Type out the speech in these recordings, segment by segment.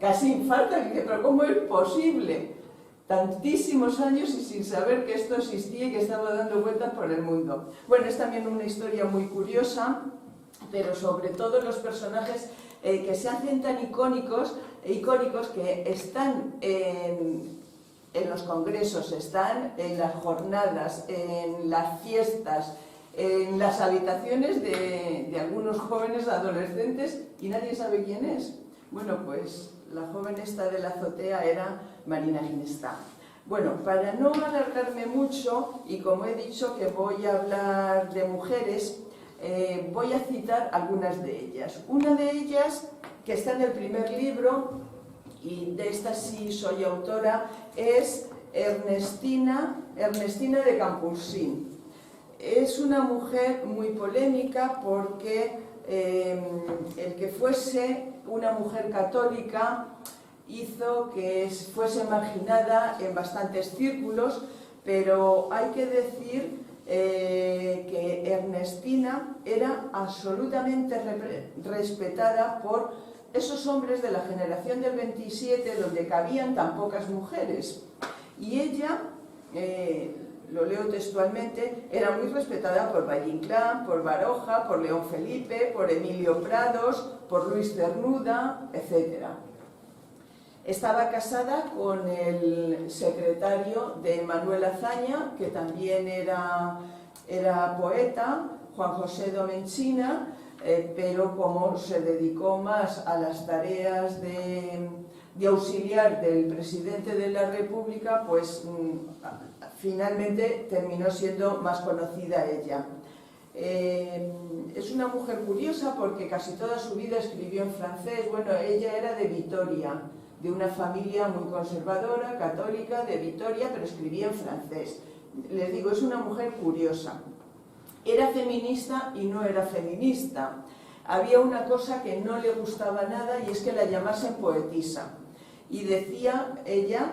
casi infarta, y dice, pero ¿cómo es posible? Tantísimos años y sin saber que esto existía y que estaba dando vueltas por el mundo. Bueno, es también una historia muy curiosa, pero sobre todo los personajes que se hacen tan icónicos que están en los congresos, están en las jornadas, en las fiestas, en las habitaciones de algunos jóvenes adolescentes y nadie sabe quién es. Bueno, pues la joven esta de la azotea era Marina Ginestá. Bueno, para no alargarme mucho, y como he dicho que voy a hablar de mujeres, voy a citar algunas de ellas. Una de ellas, que está en el primer libro, y de esta sí soy autora, es Ernestina de Campoussin. Es una mujer muy polémica porque el que fuese una mujer católica hizo que fuese marginada en bastantes círculos, pero hay que decir que Ernestina era absolutamente respetada por esos hombres de la generación del 27, donde cabían tan pocas mujeres. Y ella, lo leo textualmente, era muy respetada por Valle Inclán, por Baroja, por León Felipe, por Emilio Prados, por Luis Cernuda, etc. Estaba casada con el secretario de Manuel Azaña, que también era poeta, Juan José Domenchina, pero como se dedicó más a las tareas de auxiliar del presidente de la República, pues finalmente terminó siendo más conocida ella. Es una mujer curiosa porque casi toda su vida escribió en francés. Bueno, ella era de Vitoria, de una familia muy conservadora, católica, de Vitoria, pero escribía en francés. Les digo, es una mujer curiosa. Era feminista y no era feminista. Había una cosa que no le gustaba nada y es que la llamasen poetisa. Y decía ella,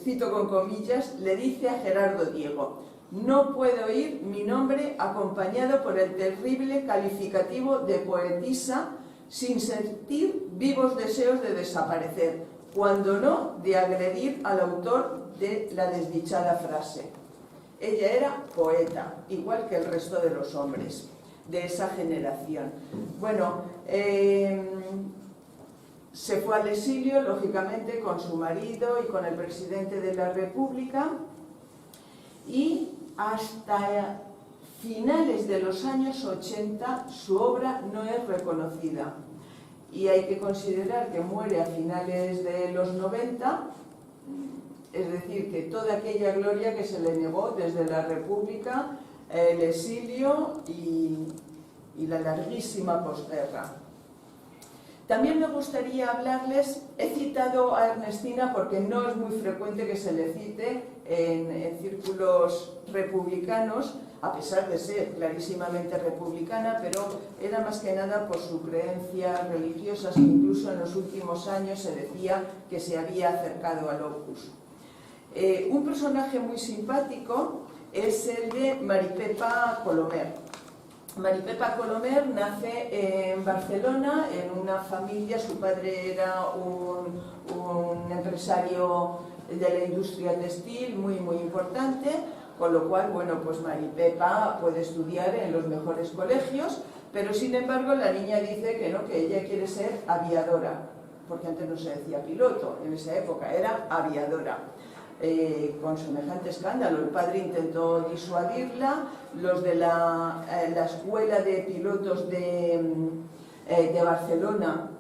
cito con comillas, le dice a Gerardo Diego: no puedo oír mi nombre acompañado por el terrible calificativo de poetisa sin sentir vivos deseos de desaparecer, cuando no de agredir al autor de la desdichada frase. Ella era poeta, igual que el resto de los hombres de esa generación. Bueno, se fue al exilio, lógicamente, con su marido y con el presidente de la República, y hasta finales de los años 80 su obra no es reconocida. Y hay que considerar que muere a finales de los 90, es decir, que toda aquella gloria que se le negó desde la República, el exilio y la larguísima posguerra. También me gustaría hablarles, he citado a Ernestina porque no es muy frecuente que se le cite en círculos republicanos, a pesar de ser clarísimamente republicana, pero era más que nada por sus creencias religiosas, que incluso en los últimos años se decía que se había acercado al Opus. Un personaje muy simpático es el de Maripepa Colomer. Maripepa Colomer nace en Barcelona, en una familia. Su padre era un empresario de la industria textil muy importante, con lo cual, bueno, pues Maripepa puede estudiar en los mejores colegios, pero sin embargo la niña dice que no, que ella quiere ser aviadora, porque antes no se decía piloto, en esa época era aviadora. Con semejante escándalo, el padre intentó disuadirla. Los de la escuela de pilotos de Barcelona,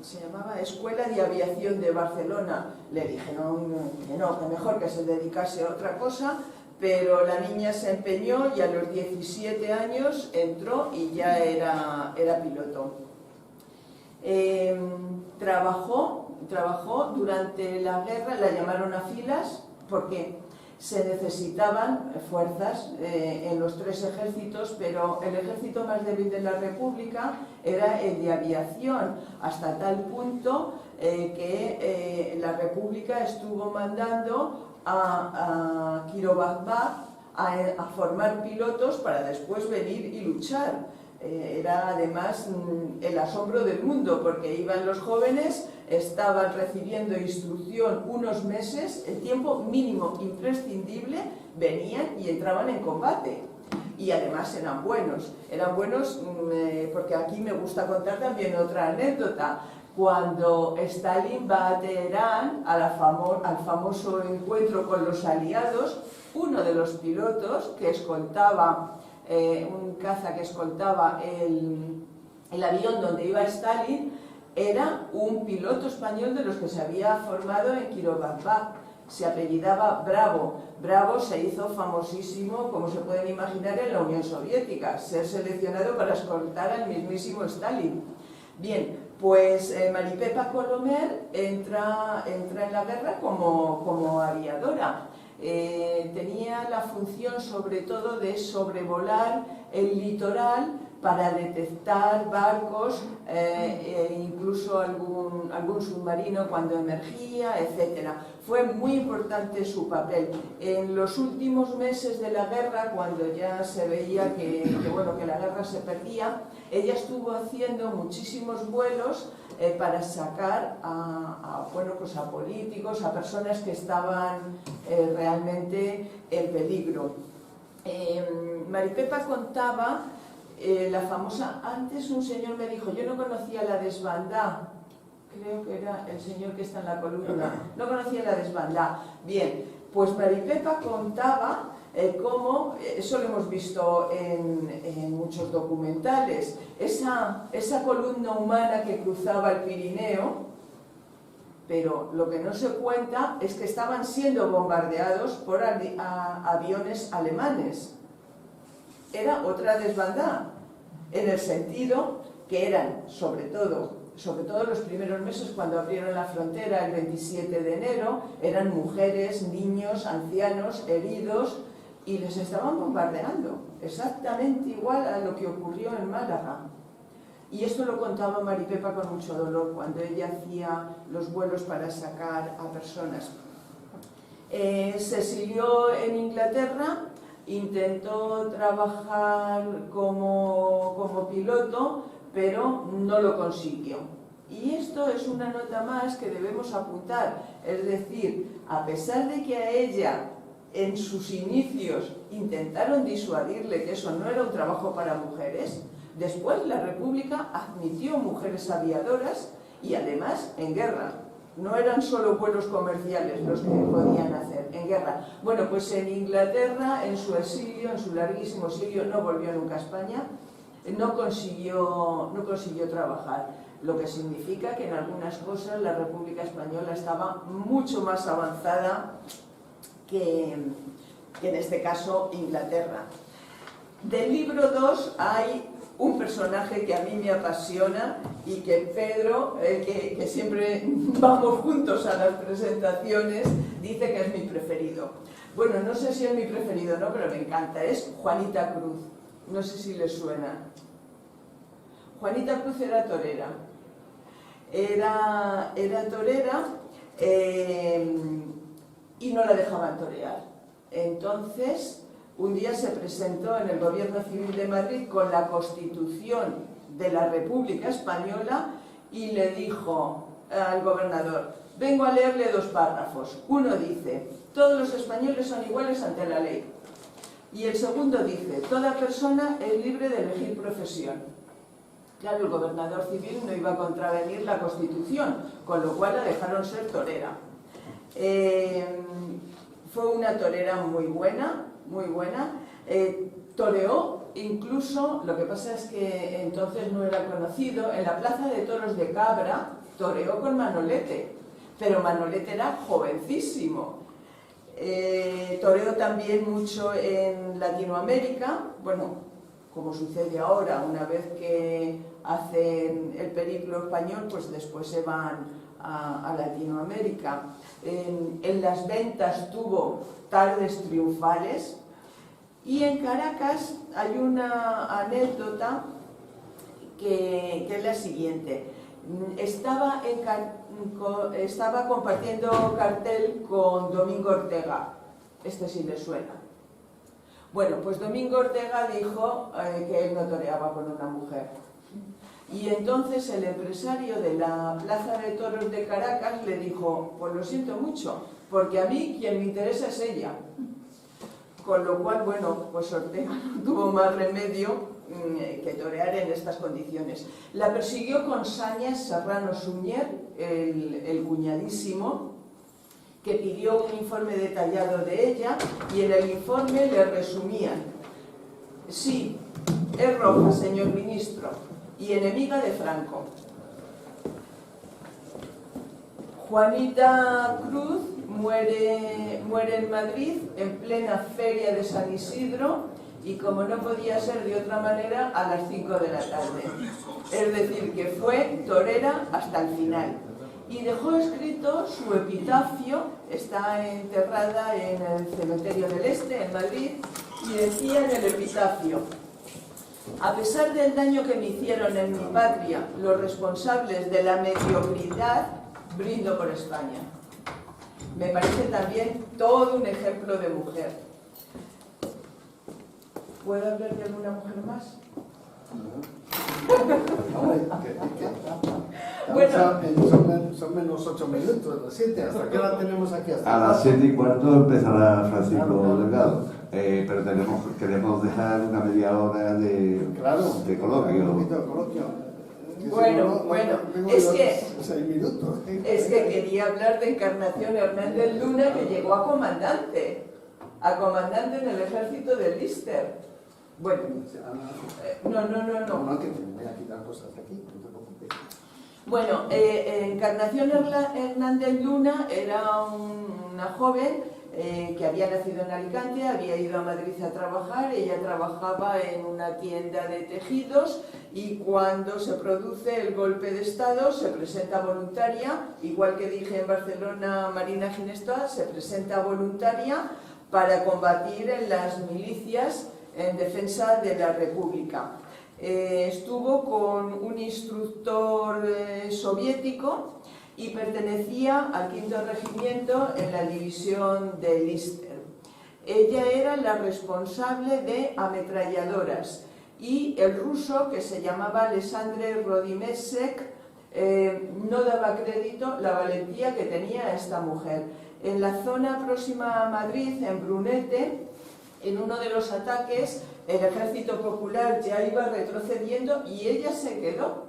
se llamaba Escuela de Aviación de Barcelona, le dijeron que no, que mejor que se dedicase a otra cosa, pero la niña se empeñó y a los 17 años entró y ya era piloto. Trabajó durante la guerra, la llamaron a filas porque se necesitaban fuerzas en los tres ejércitos, pero el ejército más débil de la República era el de aviación, hasta tal punto que la República estuvo mandando a Quirobagbag a formar pilotos para después venir y luchar. Era además el asombro del mundo, porque iban los jóvenes estaban recibiendo instrucción unos meses, el tiempo mínimo imprescindible, venían y entraban en combate. Y además eran buenos porque aquí me gusta contar también otra anécdota. Cuando Stalin va a Teherán al famoso encuentro con los aliados, uno de los pilotos que escoltaba, un caza que escoltaba el avión donde iba Stalin, era un piloto español de los que se había formado en Kirovac. Se apellidaba Bravo. Bravo se hizo famosísimo, como se pueden imaginar, en la Unión Soviética, ser seleccionado para escoltar al mismísimo Stalin. Bien, pues Maripepa Colomer entra en la guerra como aviadora. Tenía la función sobre todo de sobrevolar el litoral para detectar barcos, incluso algún submarino cuando emergía, etc. Fue muy importante su papel. En los últimos meses de la guerra, cuando ya se veía que la guerra se perdía, ella estuvo haciendo muchísimos vuelos para sacar a políticos, a personas que estaban realmente en peligro. Maripepa contaba la famosa, antes un señor me dijo, yo no conocía la desbandá, creo que era el señor que está en la columna, no conocía la desbandá. Bien, pues Maripepa contaba cómo, eso lo hemos visto en muchos documentales, esa columna humana que cruzaba el Pirineo, pero lo que no se cuenta es que estaban siendo bombardeados por aviones alemanes. Era otra desbandada, en el sentido que eran, sobre todo los primeros meses cuando abrieron la frontera el 27 de enero, eran mujeres, niños, ancianos, heridos, y les estaban bombardeando, exactamente igual a lo que ocurrió en Málaga. Y esto lo contaba Maripepa con mucho dolor cuando ella hacía los vuelos para sacar a personas. Se exilió en Inglaterra, intentó trabajar como piloto, pero no lo consiguió. Y esto es una nota más que debemos apuntar, es decir, a pesar de que a ella en sus inicios intentaron disuadirle que eso no era un trabajo para mujeres, después la República admitió mujeres aviadoras y además en guerra. No eran solo vuelos comerciales los que podían hacer, en guerra. Bueno, pues en Inglaterra, en su exilio, en su larguísimo exilio, no volvió nunca a España, no consiguió trabajar, lo que significa que en algunas cosas la República Española estaba mucho más avanzada que en este caso Inglaterra. Del libro 2 hay un personaje que a mí me apasiona y que Pedro, que siempre vamos juntos a las presentaciones, dice que es mi preferido. Bueno, no sé si es mi preferido o no, pero me encanta. Es Juanita Cruz. No sé si les suena. Juanita Cruz era torera. Era torera y no la dejaban torear. Entonces, un día se presentó en el Gobierno Civil de Madrid con la Constitución de la República Española y le dijo al gobernador: vengo a leerle 2 párrafos. Uno dice: todos los españoles son iguales ante la ley. Y el segundo dice: toda persona es libre de elegir profesión. Claro, el gobernador civil no iba a contravenir la Constitución, con lo cual la dejaron ser torera. Fue una torera muy buena, toreó, incluso, lo que pasa es que entonces no era conocido, en la Plaza de Toros de Cabra toreó con Manolete, pero Manolete era jovencísimo. Toreó también mucho en Latinoamérica, bueno, como sucede ahora, una vez que hacen el periplo español, pues después se van a Latinoamérica. En las ventas tuvo tardes triunfales. Y en Caracas hay una anécdota que es la siguiente. Estaba compartiendo cartel con Domingo Ortega. Este sí le suena. Bueno, pues Domingo Ortega dijo que él no toreaba con una mujer. Y entonces el empresario de la Plaza de Toros de Caracas le dijo, pues lo siento mucho, porque a mí quien me interesa es ella. Con lo cual, bueno, pues Ortega no tuvo más remedio que torear en estas condiciones. La persiguió con sañas Serrano Suñer, el cuñadísimo, que pidió un informe detallado de ella, y en el informe le resumían: sí, es roja, señor ministro, y enemiga de Franco. Juanita Cruz muere en Madrid en plena feria de San Isidro, y como no podía ser de otra manera, a las 5 de la tarde. Es decir, que fue torera hasta el final. Y dejó escrito su epitafio, está enterrada en el Cementerio del Este, en Madrid, y decía en el epitafio: a pesar del daño que me hicieron en mi patria los responsables de la mediocridad, brindo por España. Me parece también todo un ejemplo de mujer. ¿Puedo hablar de alguna mujer más? Bueno, son menos 8 minutos, las 7. ¿Hasta qué hora tenemos aquí? A las 7:15 empezará Francisco Delgado, pero queremos dejar una media hora de coloquio. Un poquito de coloquio. Bueno, es que quería hablar de Encarnación Hernández Luna, que llegó a comandante en el ejército de Lister. Bueno, No, que te voy a quitar cosas de aquí, no te preocupes. Bueno, Encarnación Hernández Luna era una joven que había nacido en Alicante, había ido a Madrid a trabajar. Ella trabajaba en una tienda de tejidos, y cuando se produce el golpe de Estado se presenta voluntaria, igual que dije en Barcelona Marina Ginestrat, se presenta voluntaria para combatir en las milicias en defensa de la República. Estuvo con un instructor soviético y pertenecía al 5º Regimiento en la división de Lister. Ella era la responsable de ametralladoras, y el ruso, que se llamaba Alexandre Rodimesek, no daba crédito la valentía que tenía esta mujer. En la zona próxima a Madrid, en Brunete, en uno de los ataques, el ejército popular ya iba retrocediendo y ella se quedó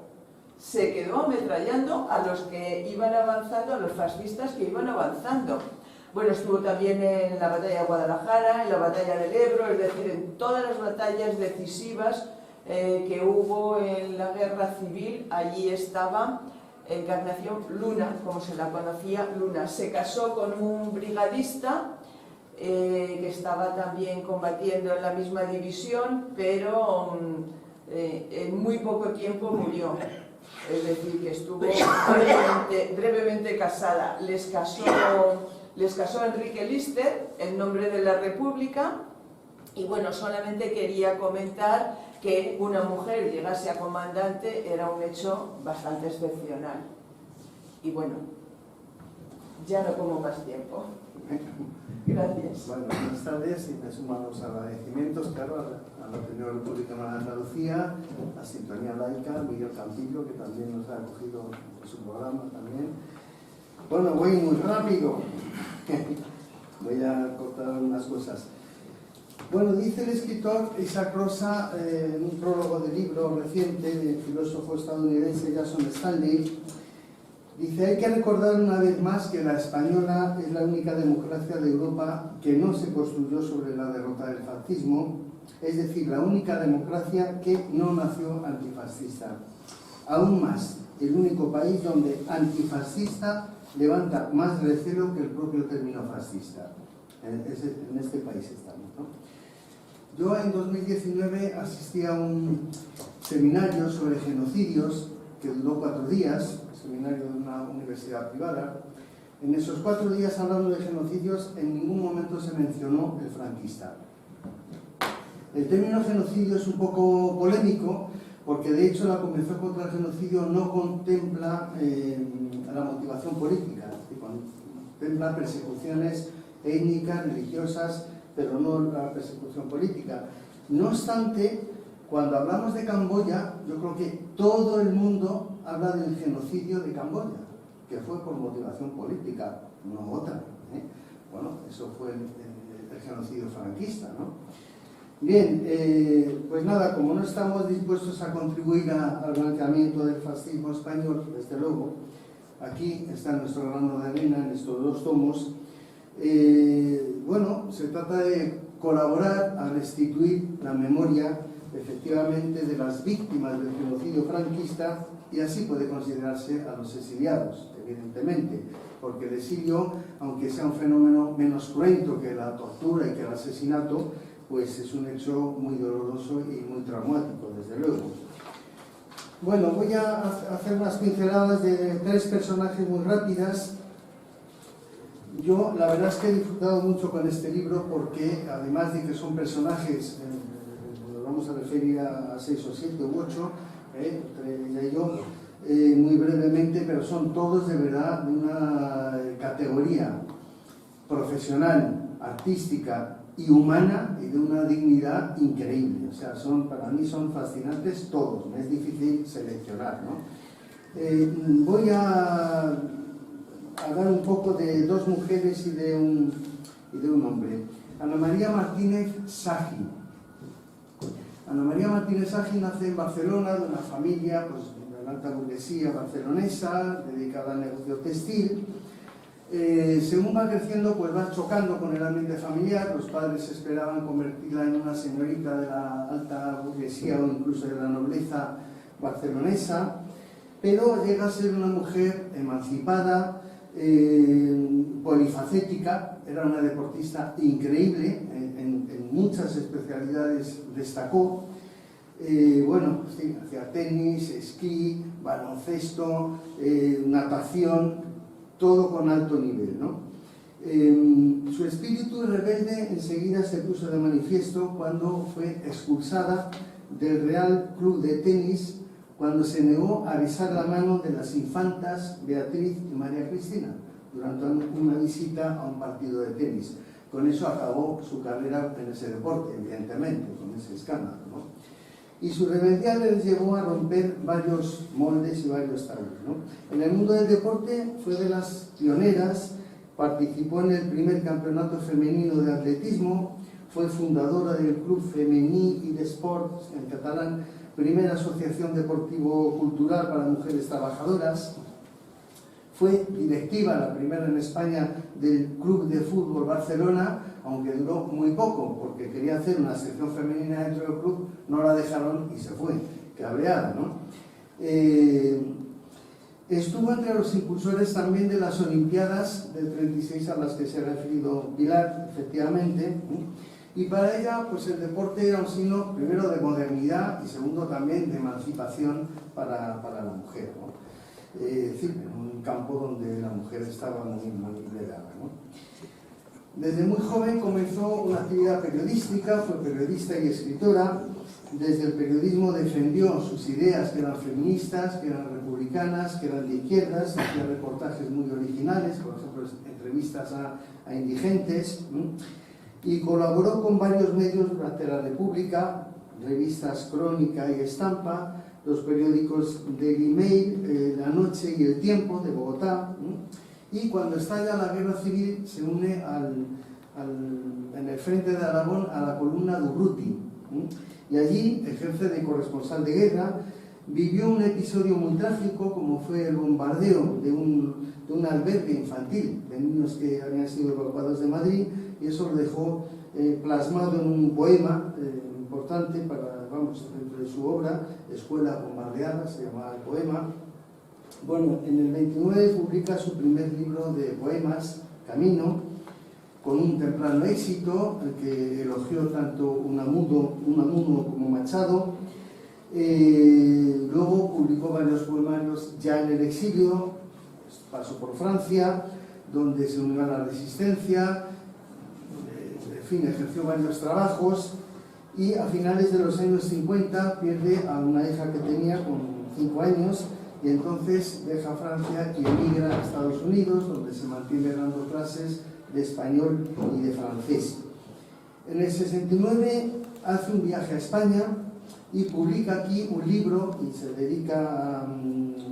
ametrallando a los que iban avanzando, a los fascistas que iban avanzando. Bueno, estuvo también en la batalla de Guadalajara, en la batalla del Ebro, es decir, en todas las batallas decisivas que hubo en la guerra civil. Allí estaba Encarnación Luna, como se la conocía, Luna. Se casó con un brigadista que estaba también combatiendo en la misma división, pero en muy poco tiempo murió. Es decir, que estuvo brevemente casada. Les casó Enrique Lister en nombre de la República. Y bueno, solamente quería comentar que una mujer llegase a comandante era un hecho bastante excepcional. Y bueno, ya no como más tiempo. Gracias. Bueno, buenas tardes, y me sumo a los agradecimientos, claro, a la Opinión Republicana de Andalucía, a Sintonía Laica, Miguel Campillo, que también nos ha acogido en su programa también. Bueno, voy muy rápido. Voy a cortar unas cosas. Bueno, dice el escritor Isaac Rosa en un prólogo de libro reciente del filósofo estadounidense Jason Stanley, dice: hay que recordar una vez más que la española es la única democracia de Europa que no se construyó sobre la derrota del fascismo, es decir, la única democracia que no nació antifascista. Aún más, el único país donde antifascista levanta más recelo que el propio término fascista. En este país estamos, ¿no? Yo en 2019 asistí a un seminario sobre genocidios que duró 4 días, seminario de una universidad privada. En esos 4 días, hablando de genocidios, en ningún momento se mencionó el franquista. El término genocidio es un poco polémico, porque de hecho la Convención contra el Genocidio no contempla la motivación política, contempla persecuciones étnicas, religiosas, pero no la persecución política. No obstante, cuando hablamos de Camboya, yo creo que todo el mundo habla del genocidio de Camboya, que fue por motivación política, no otra, ¿eh? Bueno, eso fue el genocidio franquista, ¿no? Bien, pues nada, como no estamos dispuestos a contribuir al blanqueamiento del fascismo español, desde luego, aquí está nuestro grano de arena en estos 2 tomos. Bueno, se trata de colaborar a restituir la memoria, efectivamente, de las víctimas del genocidio franquista, y así puede considerarse a los exiliados, evidentemente, porque el exilio, aunque sea un fenómeno menos cruento que la tortura y que el asesinato, pues es un hecho muy doloroso y muy traumático, desde luego. Bueno, voy a hacer unas pinceladas de 3 personajes muy rápidas. Yo la verdad es que he disfrutado mucho con este libro porque, además de que son personajes, nos vamos a referir a 6 o 7 u 8, entre ella y yo, muy brevemente, pero son todos de verdad de una categoría profesional, artística y humana, y de una dignidad increíble. O sea, para mí son fascinantes todos, me es difícil seleccionar, ¿no? Voy a hablar un poco de 2 mujeres y de un hombre. Ana María Martínez Sagi. Ana María Martínez Sagi nace en Barcelona, de una familia pues, de la alta burguesía barcelonesa, dedicada al negocio textil. Según va creciendo, pues va chocando con el ambiente familiar. Los padres esperaban convertirla en una señorita de la alta burguesía o incluso de la nobleza barcelonesa, pero llega a ser una mujer emancipada, polifacética. Era una deportista increíble, en muchas especialidades destacó. Bueno, sí, hacía tenis, esquí, baloncesto, natación, todo con alto nivel, ¿no? Su espíritu rebelde enseguida se puso de manifiesto cuando fue expulsada del Real Club de Tenis, cuando se negó a besar la mano de las infantas Beatriz y María Cristina durante una visita a un partido de tenis. Con eso acabó su carrera en ese deporte, evidentemente, con ese escándalo, ¿no? Y su rebeldía les llevó a romper varios moldes y varios tabúes, ¿no? En el mundo del deporte fue de las pioneras, participó en el primer campeonato femenino de atletismo, fue fundadora del Club Femení i d'Esports, en catalán, primera asociación deportivo-cultural para mujeres trabajadoras. Fue directiva, la primera en España, del Club de Fútbol Barcelona, aunque duró muy poco, porque quería hacer una sección femenina dentro del club, no la dejaron y se fue, cabreada, ¿no? Estuvo entre los impulsores también de las Olimpiadas del 36 a las que se ha referido Pilar, efectivamente, y para ella pues el deporte era un signo, primero, de modernidad y segundo también de emancipación para la mujer, ¿no? Es decir, en un campo donde la mujer estaba muy manipulada, ¿no? Desde muy joven comenzó una actividad periodística, fue periodista y escritora. Desde el periodismo defendió sus ideas, que eran feministas, que eran republicanas, que eran de izquierdas, hacía reportajes muy originales, por ejemplo, entrevistas a indigentes, y colaboró con varios medios durante la República, revistas Crónica y Estampa, los periódicos Daily Mail, La Noche y El Tiempo de Bogotá, y cuando estalla la guerra civil se une en el frente de Aragón a la columna Durruti, y allí ejerce de corresponsal de guerra. Vivió un episodio muy trágico como fue el bombardeo de un albergue infantil de niños que habían sido evacuados de Madrid, y eso lo dejó plasmado en un poema importante dentro de su obra, Escuela bombardeada, se llamaba el poema. Bueno, en el 29 publica su primer libro de poemas, Camino, con un temprano éxito, el que elogió tanto Unamuno como Machado. Luego publicó varios poemarios ya en el exilio, pasó por Francia, donde se unió a la resistencia, en fin, ejerció varios trabajos, y a finales de los años 50 pierde a una hija que tenía con 5 años, y entonces deja Francia y emigra a Estados Unidos, donde se mantiene dando clases de español y de francés. En el 69 hace un viaje a España, y publica aquí un libro y se dedica,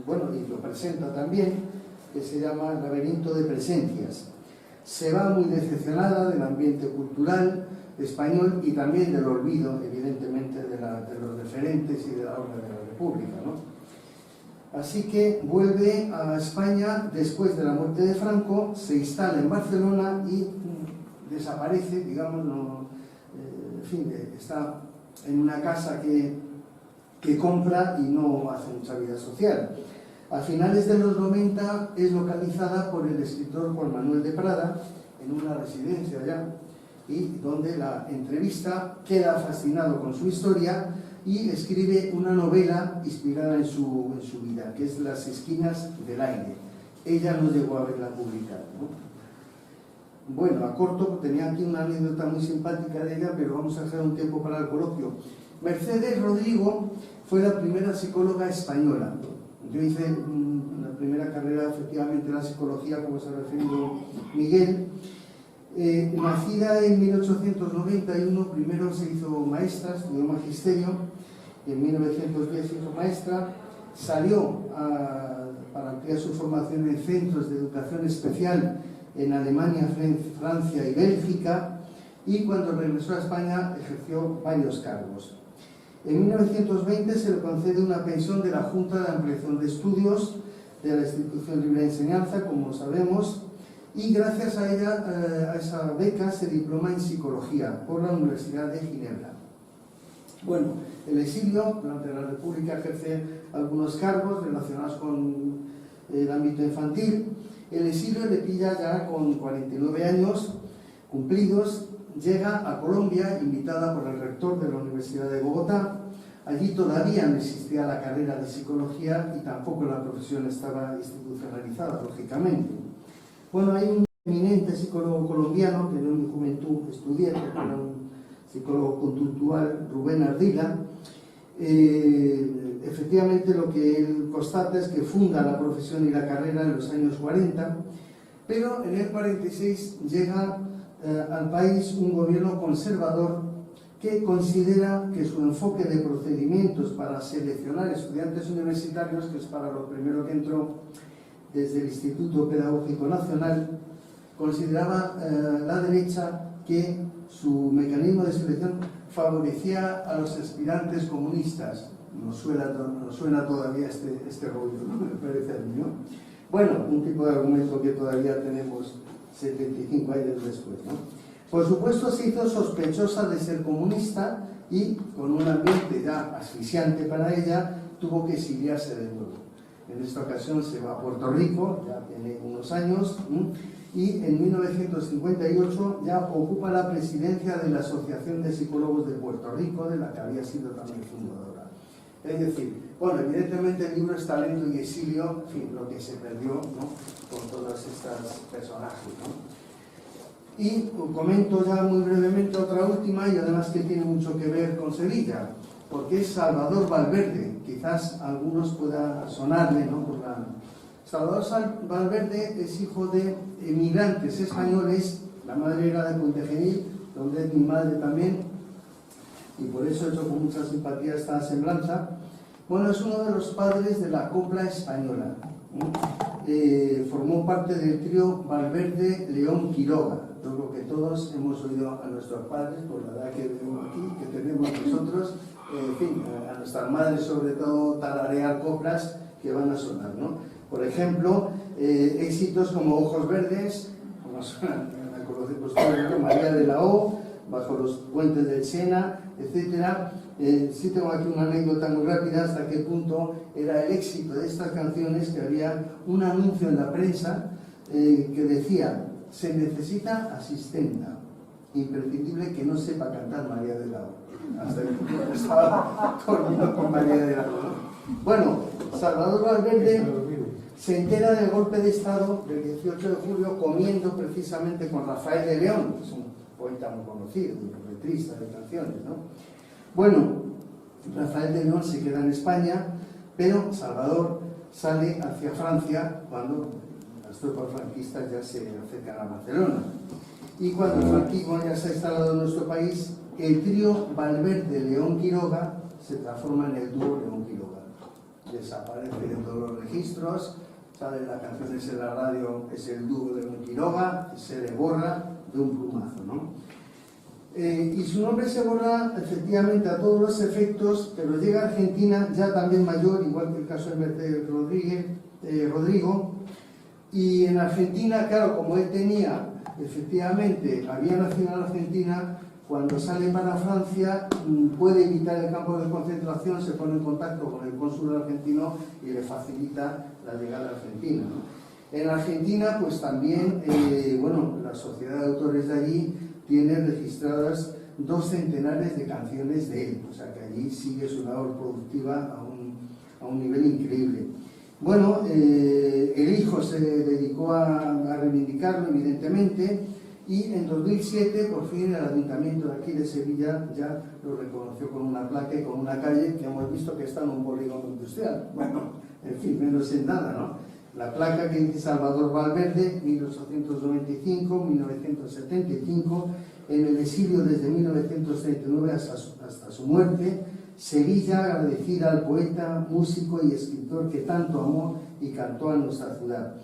bueno, y lo presenta también, que se llama El laberinto de presencias. Se va muy decepcionada del ambiente cultural español y también del olvido, evidentemente, de los referentes y de la obra de la República, ¿no? Así que vuelve a España después de la muerte de Franco, se instala en Barcelona y desaparece, digamos, en fin, está en una casa que compra y no hace mucha vida social. A finales de los 90 es localizada por el escritor Juan Manuel de Prada en una residencia allá, y donde la entrevista, queda fascinado con su historia y escribe una novela inspirada en su vida, que es Las esquinas del aire. Ella no llegó a verla publicada, ¿no? Bueno, a corto, tenía aquí una anécdota muy simpática de ella, pero vamos a dejar un tiempo para el coloquio. Mercedes Rodrigo fue la primera psicóloga española. Yo hice la primera carrera, efectivamente, en la psicología, como se ha referido Miguel. Nacida en 1891, primero se hizo maestra, estudió magisterio, y en 1910 se hizo maestra, salió para ampliar su formación en centros de educación especial en Alemania, Francia y Bélgica, y cuando regresó a España ejerció varios cargos. En 1920 se le concede una pensión de la Junta de Ampliación de Estudios de la Institución Libre de Enseñanza, como sabemos, y gracias a ella, a esa beca, se diploma en Psicología por la Universidad de Ginebra. Bueno, el exilio, durante la República, ejerce algunos cargos relacionados con el ámbito infantil. El exilio le pilla ya con 49 años cumplidos, llega a Colombia, invitada por el rector de la Universidad de Bogotá. Allí todavía no existía la carrera de psicología y tampoco la profesión estaba institucionalizada, lógicamente. Bueno, hay un eminente psicólogo colombiano que yo en mi juventud estudié, que era un psicólogo conductual, Rubén Ardila. Efectivamente, lo que él constata es que funda la profesión y la carrera en los años 40, pero en el 46 llega al país un gobierno conservador que considera que su enfoque de procedimientos para seleccionar estudiantes universitarios, que es para lo primero que entró desde el Instituto Pedagógico Nacional, consideraba la derecha que su mecanismo de selección favorecía a los aspirantes comunistas. Nos suena todavía este rollo, ¿no? Me parece a mí, ¿no? Bueno, un tipo de argumento que todavía tenemos 75 años después, ¿no? Por supuesto, se hizo sospechosa de ser comunista y, con un ambiente ya asfixiante para ella, tuvo que exiliarse de nuevo. En esta ocasión se va a Puerto Rico, ya tiene unos años, y en 1958 ya ocupa la presidencia de la Asociación de Psicólogos de Puerto Rico, de la que había sido también fundadora. Es decir, bueno, evidentemente el libro es Talento y Exilio, en fin, lo que se perdió, ¿no?, con todos estos personajes, ¿no? Y comento ya muy brevemente otra última, y además que tiene mucho que ver con Sevilla, porque es Salvador Valverde. Quizás a algunos pueda sonarle, ¿no? Salvador Valverde es hijo de emigrantes españoles. La madre era de Puentegenil, donde es mi madre también, y por eso he hecho con mucha simpatía esta semblanza. Bueno, es uno de los padres de la copla española. Formó parte del trío Valverde León Quiroga. Yo creo que todos hemos oído a nuestros padres, por la edad que vemos aquí, que tenemos nosotros, en fin, a nuestras madres sobre todo, tararear coplas que van a sonar, ¿no? Por ejemplo, éxitos como Ojos Verdes, como suenan, la conocemos todos, ¿no? María de la O, Bajo los puentes del Sena, etc. Sí tengo aquí una anécdota muy rápida, hasta qué punto era el éxito de estas canciones, que había un anuncio en la prensa que decía: se necesita asistenta, imprescindible que no sepa cantar María de la O. Hasta el punto que estaba dormido con María de la O, ¿no? Bueno, Salvador Valverde se entera del golpe de Estado del 18 de julio comiendo precisamente con Rafael de León, que es un poeta muy conocido, un letrista de canciones, ¿no? Bueno, Rafael de León se queda en España, pero Salvador sale hacia Francia cuando las tropas franquistas ya se acercan a Barcelona. Y cuando el franquismo ya se ha instalado en nuestro país, el trío Valverde León Quiroga se transforma en el dúo León Quiroga. Desaparece de todos los registros, sale las canciones en la radio, es el dúo León Quiroga, se le borra de un plumazo, ¿no? Y su nombre se borra efectivamente a todos los efectos, pero llega a Argentina ya también mayor, igual que el caso de Mercedes Rodrigo, y en Argentina, claro, como él tenía, efectivamente, había nacido en Argentina, cuando sale para Francia puede evitar el campo de concentración, se pone en contacto con el cónsul argentino y le facilita la llegada a Argentina, ¿no? En Argentina, pues también, bueno, la Sociedad de Autores de allí tiene registradas 2 centenares de canciones de él, o sea que allí sigue su labor productiva a un nivel increíble. Bueno, el hijo se dedicó a reivindicarlo, evidentemente, y en 2007, por fin, el ayuntamiento de aquí de Sevilla ya lo reconoció con una placa y con una calle que hemos visto que está en un polígono industrial. Bueno, en fin, menos en nada, ¿no? La placa que dice Salvador Valverde, 1895-1975, en el exilio desde 1939 hasta su muerte, Sevilla, agradecida al poeta, músico y escritor que tanto amó y cantó a nuestra ciudad.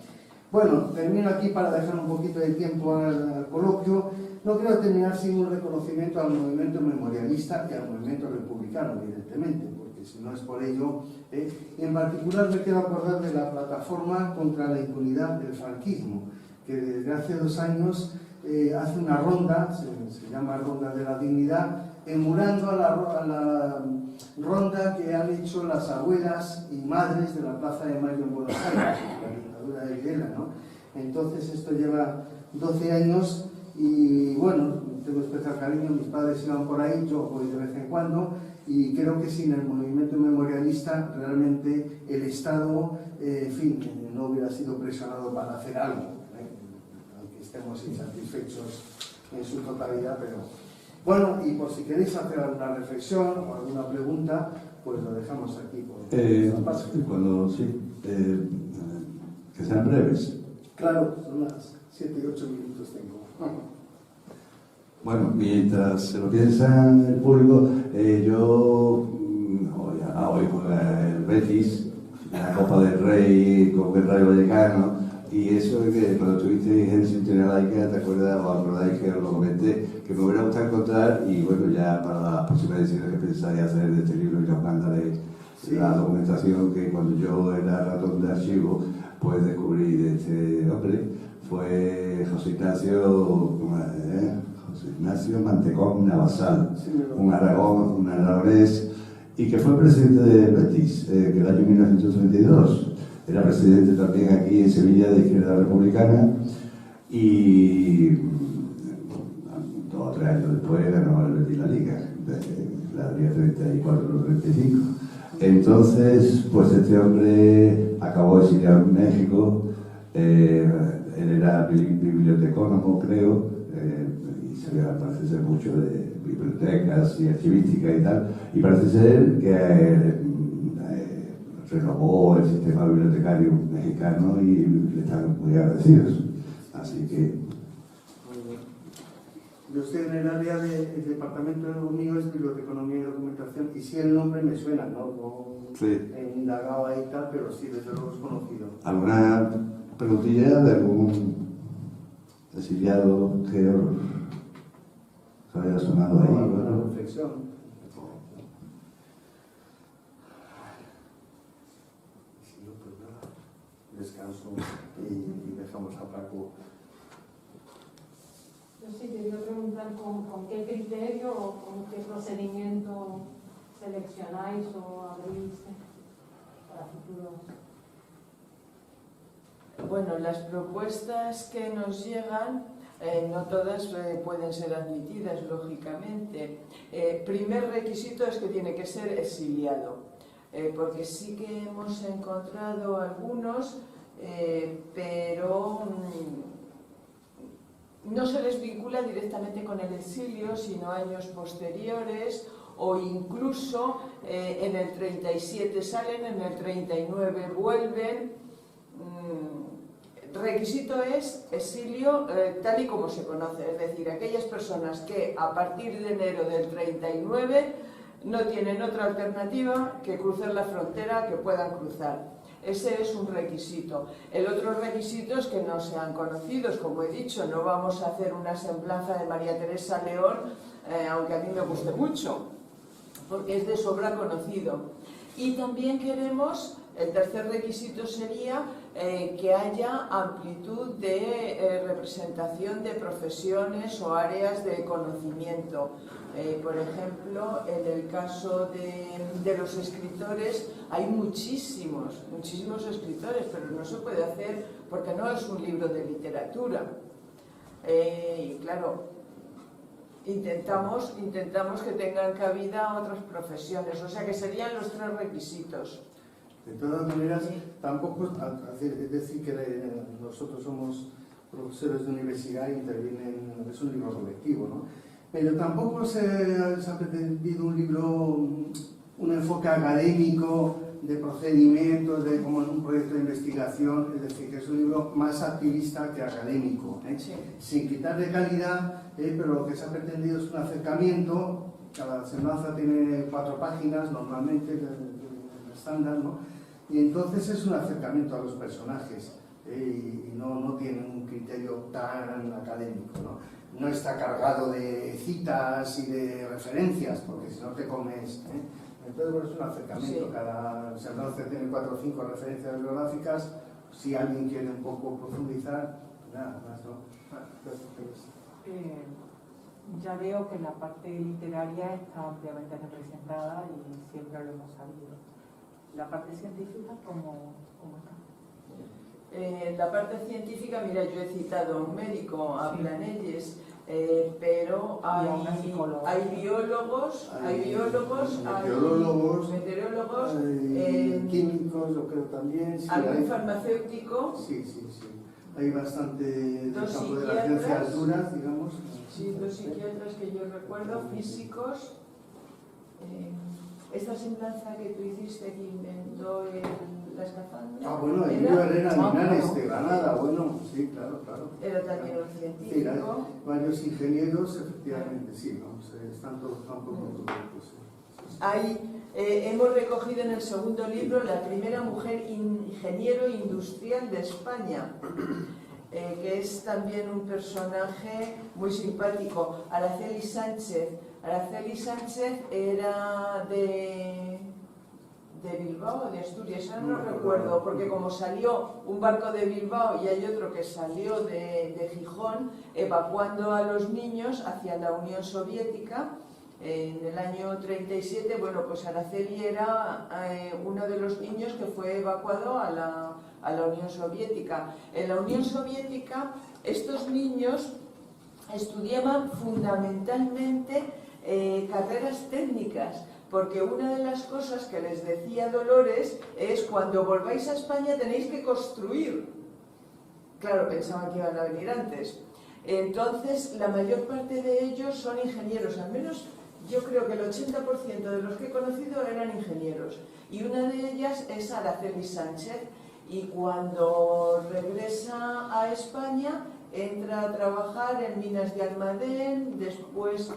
Bueno, termino aquí para dejar un poquito de tiempo al coloquio. No quiero terminar sin un reconocimiento al movimiento memorialista y al movimiento republicano, evidentemente, porque si no es por ello... Y en particular me quiero acordar de la plataforma contra la impunidad del franquismo, que desde hace 2 años hace una ronda, se llama Ronda de la Dignidad, emulando a la ronda que han hecho las abuelas y madres de la Plaza de Mayo en Buenos Aires, la dictadura de Videla, ¿no? Entonces esto lleva 12 años y bueno, tengo especial cariño, mis padres iban por ahí, yo voy de vez en cuando, y creo que sin el movimiento memorialista realmente el Estado, en fin, no hubiera sido presionado para hacer algo, aunque estemos insatisfechos en su totalidad, pero... Bueno, y por si queréis hacer alguna reflexión o alguna pregunta, pues lo dejamos aquí. Cuando sí, que sean breves. Claro, son las 7 y 8 minutos tengo. Bueno, mientras se lo piensa el público, yo hoy juega el Betis, la Copa del Rey con el Rayo Vallecano, y eso es que cuando estuviste en Sintonía Laica, ¿te acuerdas o acordáis que os lo comenté? Que me hubiera gustado encontrar, y bueno, ya para las próximas ediciones que pensáis hacer de este libro, yo os mandaré la documentación que cuando yo era ratón de archivo, pues descubrí de este hombre, fue José Ignacio Mantecón Navasal, un aragonés, y que fue presidente de Betis, que el año 1932. Era presidente también aquí en Sevilla de Izquierda Republicana y 2 o 3 años después ganó el Betis la Liga, la Liga 34-35. Entonces, pues este hombre acabó exiliado en México, él era bibliotecónomo, creo, y sabía, parece ser mucho de bibliotecas y archivística y tal, y parece ser que renovó el sistema bibliotecario mexicano y le están muy agradecidos. Así que... Yo estoy en el área del departamento de lo mío es biblioteconomía y documentación, y sí el nombre me suena, ¿no? Sí. He indagado ahí y tal, pero sí, desde luego es conocido. ¿Alguna preguntilla de algún exiliado que os haya sonado ahí? Alguna reflexión. Descanso y dejamos a Paco. Yo sí quería preguntar con qué criterio o con qué procedimiento seleccionáis o abrís para futuros. Bueno, las propuestas que nos llegan, no todas pueden ser admitidas, lógicamente. Primer requisito es que tiene que ser exiliado. Porque sí que hemos encontrado algunos, pero no se les vincula directamente con el exilio, sino años posteriores, o incluso en el 37 salen, en el 39 vuelven. Requisito es exilio tal y como se conoce, es decir, aquellas personas que a partir de enero del 39 no tienen otra alternativa que cruzar la frontera, que puedan cruzar. Ese es un requisito. El otro requisito es que no sean conocidos, como he dicho, no vamos a hacer una semblanza de María Teresa León, aunque a mí me guste mucho, porque es de sobra conocido. Y también queremos, el tercer requisito sería que haya amplitud de representación de profesiones o áreas de conocimiento. Por ejemplo, en el caso de los escritores hay muchísimos escritores, pero no se puede hacer porque no es un libro de literatura. Y claro, intentamos que tengan cabida otras profesiones, o sea que serían los 3 requisitos. De todas maneras, tampoco es decir que nosotros somos profesores de universidad e intervienen, es un libro colectivo, ¿no? Pero tampoco se ha pretendido un libro, un enfoque académico de procedimientos, de como en un proyecto de investigación, es decir, que es un libro más activista que académico, Sí. Sin quitar de calidad, pero lo que se ha pretendido es un acercamiento. Cada semblanza tiene 4 páginas normalmente, el estándar, ¿no? Y entonces es un acercamiento a los personajes y no tiene un criterio tan académico, ¿no? No está cargado de citas y de referencias, porque si no te comes, Entonces, bueno, es un acercamiento. Sí. Cada semblanza tiene 4 o 5 referencias bibliográficas. Si alguien quiere un poco profundizar, nada más, ¿no? Ya veo que la parte literaria está ampliamente representada y siempre lo hemos sabido. La parte científica, ¿cómo está? La parte científica, mira, yo he citado a un médico, a Planelles, pero hay biólogos, hay meteorólogos, químicos, yo creo también. Sí, algún farmacéutico. Sí. Hay bastante del campo de las ciencias duras, digamos. Sí, 2 psiquiatras que yo recuerdo, físicos. Esta semblanza que tú hiciste que inventó la escafandra. Bueno, Emilio Herrera Linares de Granada, bueno, sí, claro. Era también un científico. Sí, hay varios ingenieros, efectivamente, sí, vamos, están todos campos muy cubiertos. Hemos recogido en el segundo libro la primera mujer ingeniero industrial de España, que es también un personaje muy simpático, Araceli Sánchez. Araceli Sánchez era de Bilbao, de Asturias, ahora no recuerdo, porque como salió un barco de Bilbao y hay otro que salió de Gijón, evacuando a los niños hacia la Unión Soviética, en el año 37, bueno, pues Araceli era uno de los niños que fue evacuado a la Unión Soviética. En la Unión Soviética, estos niños estudiaban fundamentalmente carreras técnicas, porque una de las cosas que les decía Dolores es: cuando volváis a España tenéis que construir. Claro, pensaban que iban a venir antes. Entonces, la mayor parte de ellos son ingenieros, al menos yo creo que el 80% de los que he conocido eran ingenieros. Y una de ellas es Araceli Sánchez. Y cuando regresa a España, entra a trabajar en Minas de Almadén, después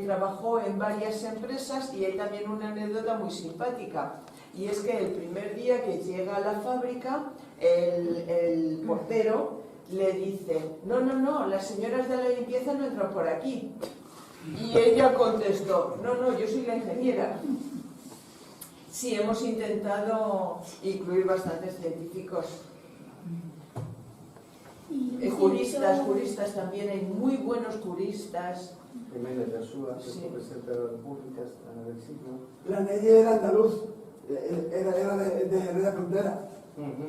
trabajó en varias empresas, y hay también una anécdota muy simpática, y es que el primer día que llega a la fábrica, el portero le dice: no, las señoras de la limpieza no entran por aquí. Y ella contestó: no, yo soy la ingeniera. Sí, hemos intentado incluir bastantes científicos. Juristas también, hay muy buenos juristas. Jiménez de Asúa, que Sí. fue presidente de la República hasta en el siglo. Planelles era andaluz, era de Jerez de Frontera.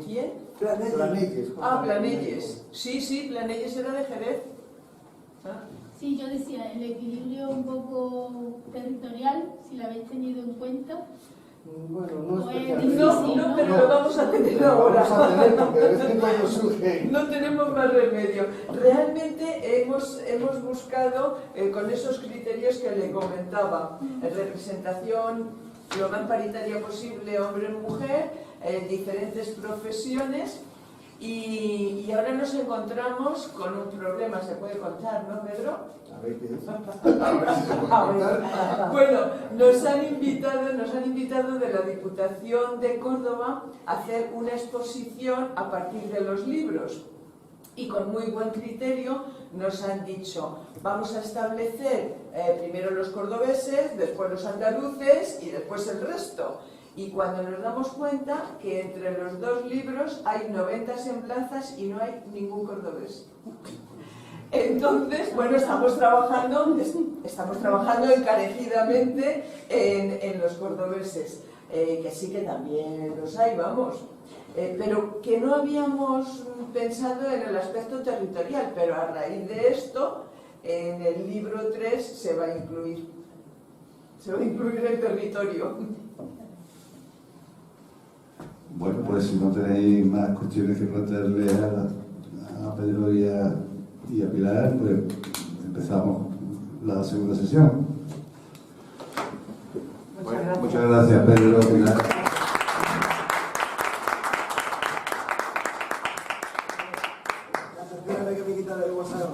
¿Quién? Planelles. Planelles. Planelles. Sí, Planelles era de Jerez. Sí, yo decía, el equilibrio un poco territorial, si lo habéis tenido en cuenta. Bueno, no Pues especialmente. No, pero lo vamos a tener ahora. Vamos a tener, porque de vez en cuando surge. No tenemos más remedio. Realmente hemos buscado con esos criterios que le comentaba: representación lo más paritaria posible, hombre-mujer, diferentes profesiones, Y ahora nos encontramos con un problema, se puede contar, ¿no, Pedro? A ver qué es. A ver si se puede contar. Bueno, nos han invitado de la Diputación de Córdoba a hacer una exposición a partir de los libros. Y con muy buen criterio nos han dicho, vamos a establecer primero los cordobeses, después los andaluces y después el resto. Y cuando nos damos cuenta que entre los dos libros hay 90 semblanzas y no hay ningún cordobés. Entonces, bueno, estamos trabajando encarecidamente en los cordobeses, que sí que también los hay, vamos. Pero que no habíamos pensado en el aspecto territorial, pero a raíz de esto, en el libro 3 se va a incluir el territorio. Bueno, pues si no tenéis más cuestiones que plantearle a Pedro y a Pilar, pues empezamos la segunda sesión. Muchas gracias, Pedro, Pilar. La tercera vez que me quitan el WhatsApp.